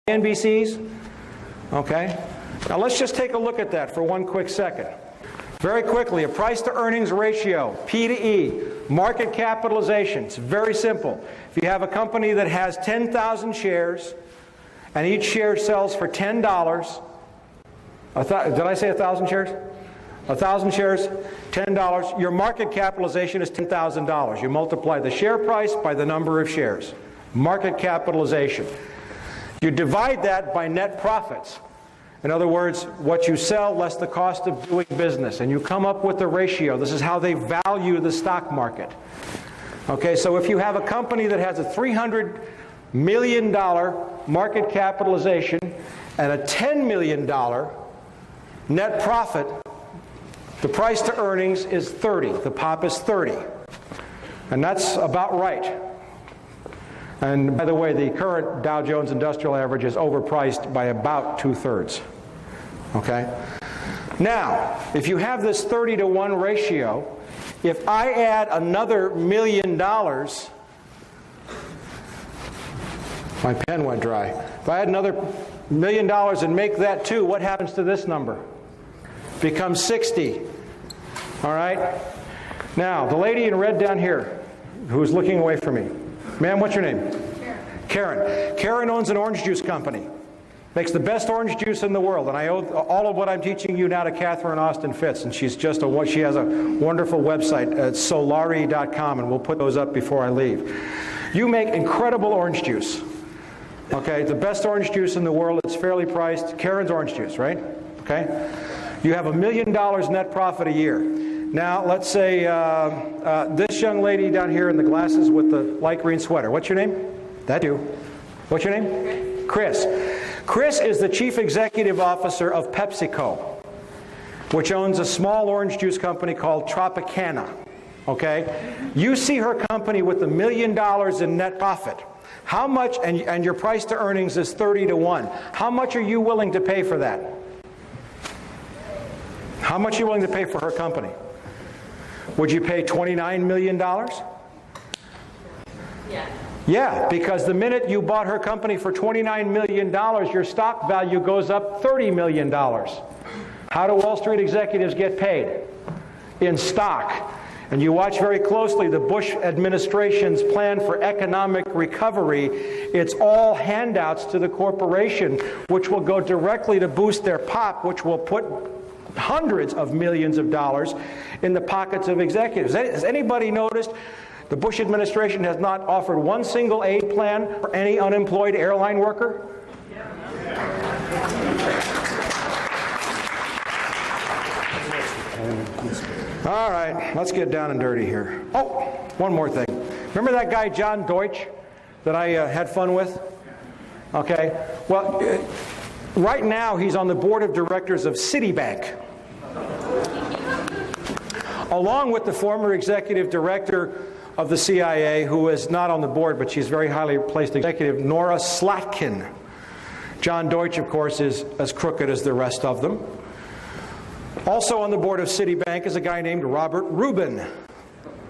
NBCs? Okay. Now let's just take a look at that for one quick second. Very quickly, a price-to-earnings ratio, P to E, market capitalization. It's very simple. If you have a company that has 10,000 shares, and each share sells for $10, did I say 1,000 shares? 1,000 shares, $10. Your market capitalization is $10,000. You multiply the share price by the number of shares. Market capitalization. You divide that by net profits. In other words, what you sell less the cost of doing business, and you come up with the ratio. This is how they value the stock market. Okay, so if you have a company that has a $300 million market capitalization and a $10 million net profit, the price to earnings is 30. The POP is 30. And that's about right. And by the way, the current Dow Jones Industrial Average is overpriced by about 2/3. Okay? Now, if you have this 30-to-1 ratio, if I add another $1 million, my pen went dry. If I add another $1 million and make that 2, what happens to this number? Becomes 60. All right? Now, the lady in red down here, who's looking away from me. Ma'am, what's your name? Karen. Karen owns an orange juice company. Makes the best orange juice in the world. And I owe all of what I'm teaching you now to Catherine Austin Fitz. And she's just she has a wonderful website at solari.com, and we'll put those up before I leave. You make incredible orange juice. Okay, the best orange juice in the world. It's fairly priced. Karen's orange juice, right? Okay. You have $1 million net profit a year. Now, let's say this young lady down here in the glasses with the light green sweater. What's your name? That you. What's your name? Chris. Chris is the chief executive officer of PepsiCo, which owns a small orange juice company called Tropicana. Okay? You see her company with $1 million in net profit. How much, and your price to earnings is 30-to-1. How much are you willing to pay for that? How much are you willing to pay for her company? Would you pay $29 million? Yeah. Yeah, because the minute you bought her company for $29 million, your stock value goes up $30 million. How do Wall Street executives get paid? In stock. And you watch very closely the Bush administration's plan for economic recovery. It's all handouts to the corporation, which will go directly to boost their POP, which will put hundreds of millions of dollars in the pockets of executives. Has anybody noticed the Bush administration has not offered one single aid plan for any unemployed airline worker? All right, let's get down and dirty here. Oh, one more thing. Remember that guy John Deutsch that I had fun with? Okay, well, right now he's on the board of directors of Citibank, along with the former executive director of the CIA, who is not on the board, but she's very highly placed executive, Nora Slatkin. John Deutsch, of course, is as crooked as the rest of them. Also on the board of Citibank is a guy named Robert Rubin,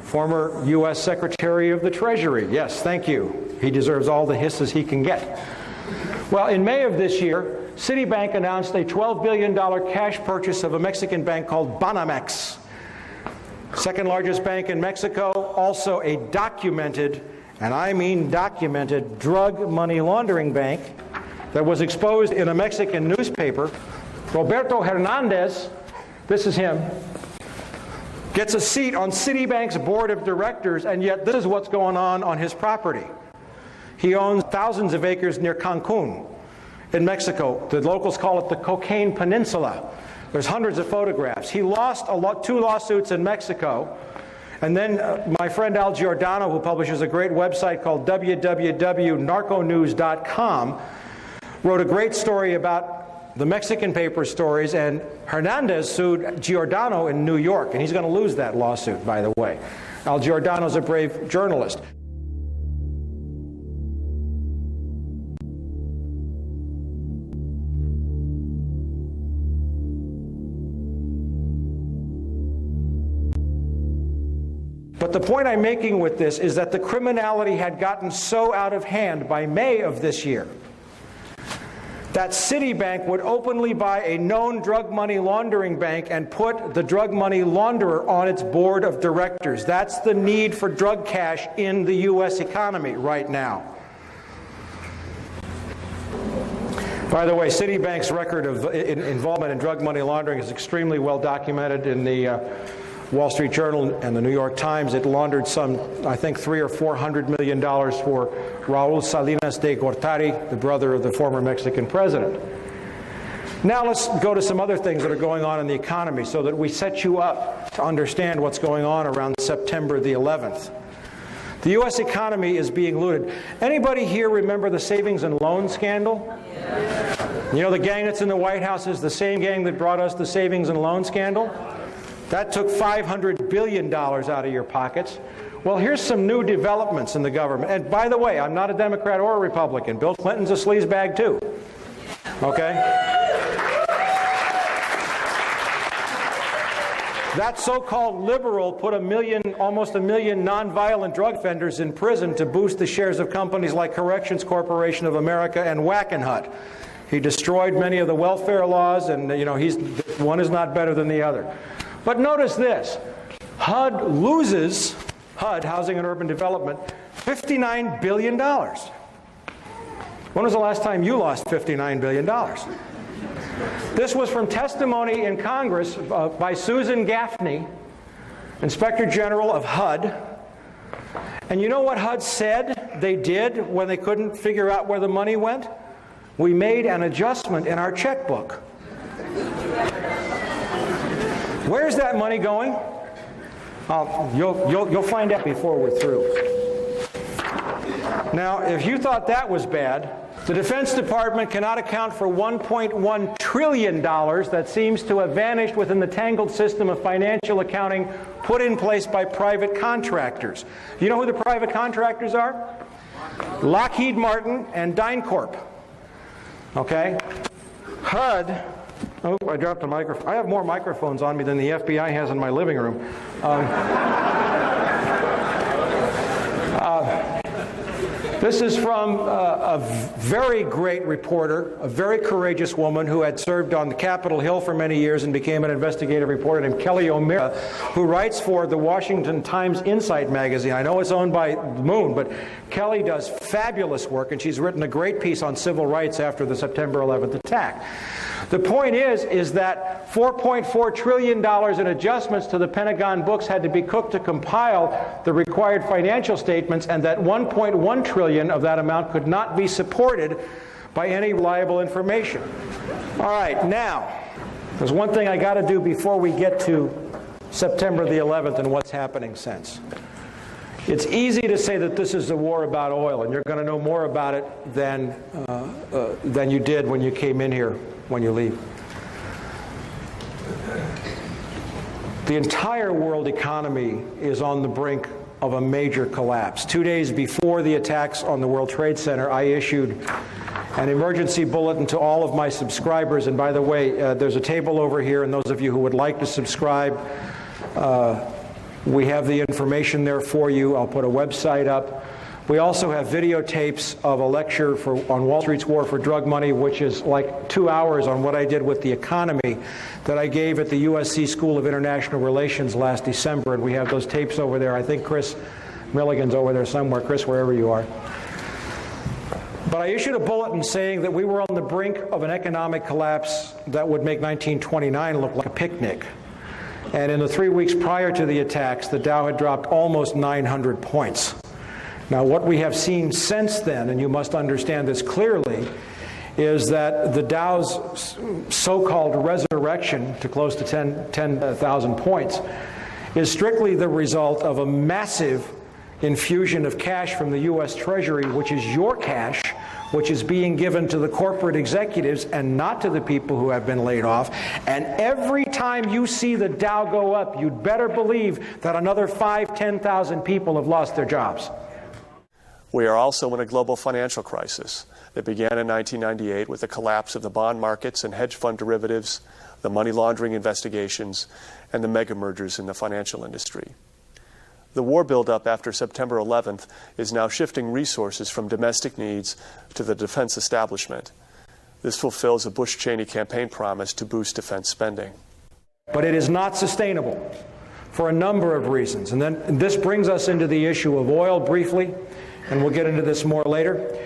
former U.S. Secretary of the Treasury. Yes, thank you. He deserves all the hisses he can get. Well, in May of this year, Citibank announced a $12 billion cash purchase of a Mexican bank called Banamex. Second largest bank in Mexico, also a documented, and I mean documented, drug money laundering bank that was exposed in a Mexican newspaper. Roberto Hernandez, this is him, gets a seat on Citibank's board of directors, and yet this is what's going on his property. He owns thousands of acres near Cancun in Mexico. The locals call it the Cocaine Peninsula. There's hundreds of photographs. He lost 2 lawsuits in Mexico. And then my friend Al Giordano, who publishes a great website called www.narconews.com, wrote a great story about the Mexican paper stories, and Hernandez sued Giordano in New York, and he's going to lose that lawsuit, by the way. Al Giordano's a brave journalist. But the point I'm making with this is that the criminality had gotten so out of hand by May of this year that Citibank would openly buy a known drug money laundering bank and put the drug money launderer on its board of directors. That's the need for drug cash in the U.S. economy right now. By the way, Citibank's record of involvement in drug money laundering is extremely well documented in the Wall Street Journal and the New York Times. It laundered some, I think, $300 or $400 million for Raul Salinas de Gortari, the brother of the former Mexican president. Now let's go to some other things that are going on in the economy so that we set you up to understand what's going on around September the 11th. The U.S. economy is being looted. Anybody here remember the savings and loan scandal? Yeah. You know, the gang that's in the White House is the same gang that brought us the savings and loan scandal? That took $500 billion out of your pockets. Well, here's some new developments in the government. And by the way, I'm not a Democrat or a Republican. Bill Clinton's a sleazebag too. Okay? That so-called liberal put almost a million nonviolent drug offenders in prison to boost the shares of companies like Corrections Corporation of America and Wackenhut. He destroyed many of the welfare laws, and one is not better than the other. But notice this, HUD loses, HUD, Housing and Urban Development, $59 billion. When was the last time you lost $59 billion? This was from testimony in Congress by Susan Gaffney, Inspector General of HUD. And you know what HUD said they did when they couldn't figure out where the money went? We made an adjustment in our checkbook. Where's that money going? You'll find out before we're through. Now, if you thought that was bad, the Defense Department cannot account for $1.1 trillion that seems to have vanished within the tangled system of financial accounting put in place by private contractors. You know who the private contractors are? Lockheed Martin and DynCorp. Okay? HUD. Oh, I dropped the microphone. I have more microphones on me than the FBI has in my living room. This is from a very great reporter, a very courageous woman who had served on Capitol Hill for many years and became an investigative reporter named Kelly O'Meara, who writes for the Washington Times Insight magazine. I know it's owned by Moon, but Kelly does fabulous work, and she's written a great piece on civil rights after the September 11th attack. The point is that $4.4 trillion in adjustments to the Pentagon books had to be cooked to compile the required financial statements, and that $1.1 trillion of that amount could not be supported by any reliable information. All right, now, there's one thing I got to do before we get to September the 11th and what's happening since. It's easy to say that this is a war about oil, and you're going to know more about it than you did when you came in here when you leave. The entire world economy is on the brink of a major collapse. 2 days before the attacks on the World Trade Center, I issued an emergency bulletin to all of my subscribers. And by the way, there's a table over here, and those of you who would like to subscribe, we have the information there for you. I'll put a website up. We also have videotapes of a lecture on Wall Street's War for Drug Money, which is like 2 hours on what I did with the economy that I gave at the USC School of International Relations last December. And we have those tapes over there. I think Chris Milligan's over there somewhere. Chris, wherever you are. But I issued a bulletin saying that we were on the brink of an economic collapse that would make 1929 look like a picnic. And in the 3 weeks prior to the attacks, the Dow had dropped almost 900 points. Now, what we have seen since then, and you must understand this clearly, is that the Dow's so-called resurrection to close to 10,000 points is strictly the result of a massive infusion of cash from the U.S. Treasury, which is your cash, which is being given to the corporate executives and not to the people who have been laid off. And every time you see the Dow go up, you'd better believe that another 10,000 people have lost their jobs. We are also in a global financial crisis that began in 1998 with the collapse of the bond markets and hedge fund derivatives, the money laundering investigations, and the mega mergers in the financial industry. The war buildup after September 11th is now shifting resources from domestic needs to the defense establishment. This fulfills a Bush-Cheney campaign promise to boost defense spending. But it is not sustainable for a number of reasons. And then this brings us into the issue of oil briefly, and we'll get into this more later.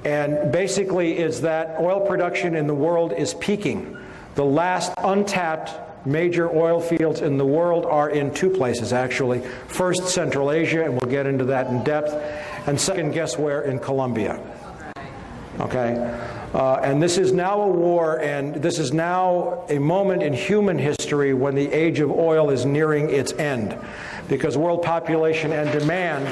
And basically is that oil production in the world is peaking. The last untapped major oil fields in the world are in two places, actually. First, Central Asia, and we'll get into that in depth. And second, guess where? In Colombia. Okay? And this is now a war, and this is now a moment in human history when the age of oil is nearing its end, because world population and demand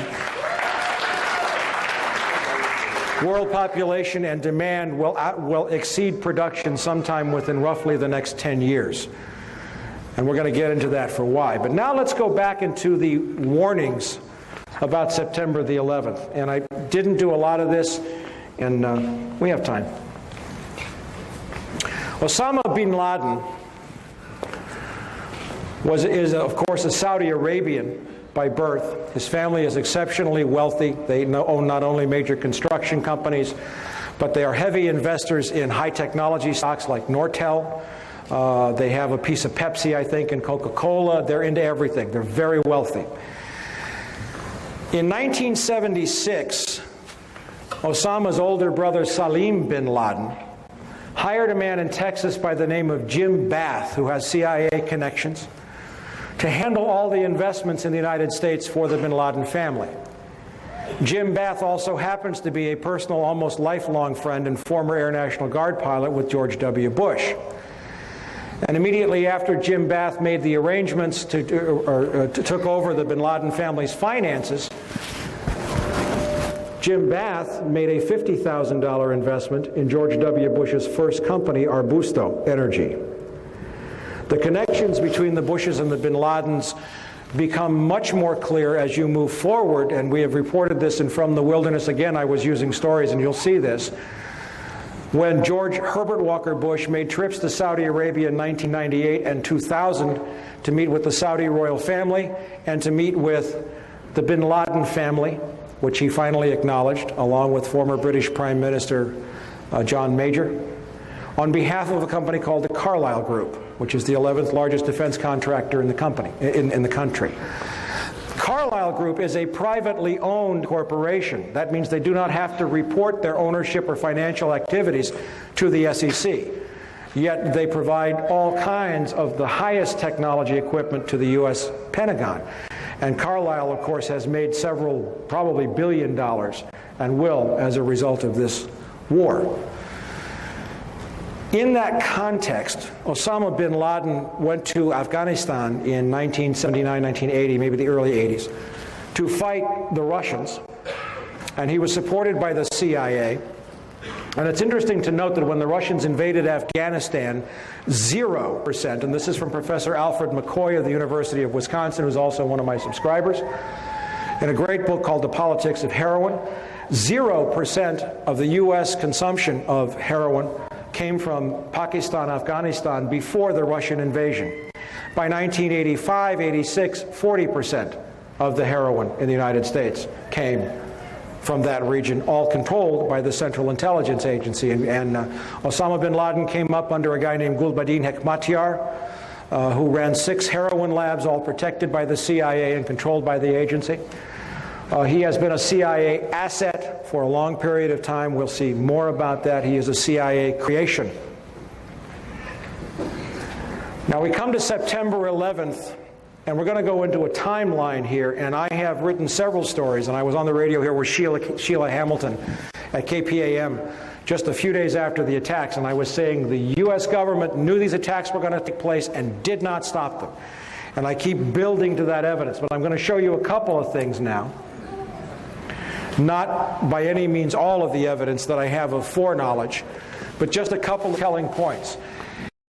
will exceed production sometime within roughly the next 10 years. And we're going to get into that for why. But now let's go back into the warnings about September the 11th. And I didn't do a lot of this, and we have time. Osama bin Laden is of course a Saudi Arabian by birth. His family is exceptionally wealthy. They own not only major construction companies, but they are heavy investors in high technology stocks like Nortel. They have a piece of Pepsi, I think, and Coca-Cola. They're into everything. They're very wealthy. In 1976, Osama's older brother Salim bin Laden hired a man in Texas by the name of Jim Bath, who has CIA connections, to handle all the investments in the United States for the bin Laden family. Jim Bath also happens to be a personal, almost lifelong friend and former Air National Guard pilot with George W. Bush. And immediately after Jim Bath made the arrangements took over the bin Laden family's finances, Jim Bath made a $50,000 investment in George W. Bush's first company, Arbusto Energy. The connections between the Bushes and the bin Ladens become much more clear as you move forward, and we have reported this in From the Wilderness. Again, I was using stories, and you'll see this. When George Herbert Walker Bush made trips to Saudi Arabia in 1998 and 2000 to meet with the Saudi royal family and to meet with the bin Laden family, which he finally acknowledged, along with former British Prime Minister John Major, on behalf of a company called the Carlyle Group, which is the 11th largest defense contractor in the country. Carlyle Group is a privately owned corporation. That means they do not have to report their ownership or financial activities to the SEC. Yet they provide all kinds of the highest technology equipment to the U.S. Pentagon. And Carlyle, of course, has made several, probably $1 billion, and will as a result of this war. In that context, Osama bin Laden went to Afghanistan in 1979, 1980, maybe the early 80s, to fight the Russians. And he was supported by the CIA. And it's interesting to note that when the Russians invaded Afghanistan, 0%, and this is from Professor Alfred McCoy of the University of Wisconsin, who's also one of my subscribers, in a great book called The Politics of Heroin, 0% of the U.S. consumption of heroin came from Pakistan, Afghanistan before the Russian invasion. By 1985, 86, 40% of the heroin in the United States came from that region, all controlled by the Central Intelligence Agency. And Osama bin Laden came up under a guy named Gulbuddin Hekmatyar, who ran 6 heroin labs, all protected by the CIA and controlled by the agency. He has been a CIA asset for a long period of time. We'll see more about that. He is a CIA creation. Now we come to September 11th, and we're going to go into a timeline here, and I have written several stories, and I was on the radio here with Sheila Hamilton at KPAM just a few days after the attacks, and I was saying the U.S. government knew these attacks were going to take place and did not stop them. And I keep building to that evidence, but I'm going to show you a couple of things now. Not by any means all of the evidence that I have of foreknowledge, but just a couple of telling points.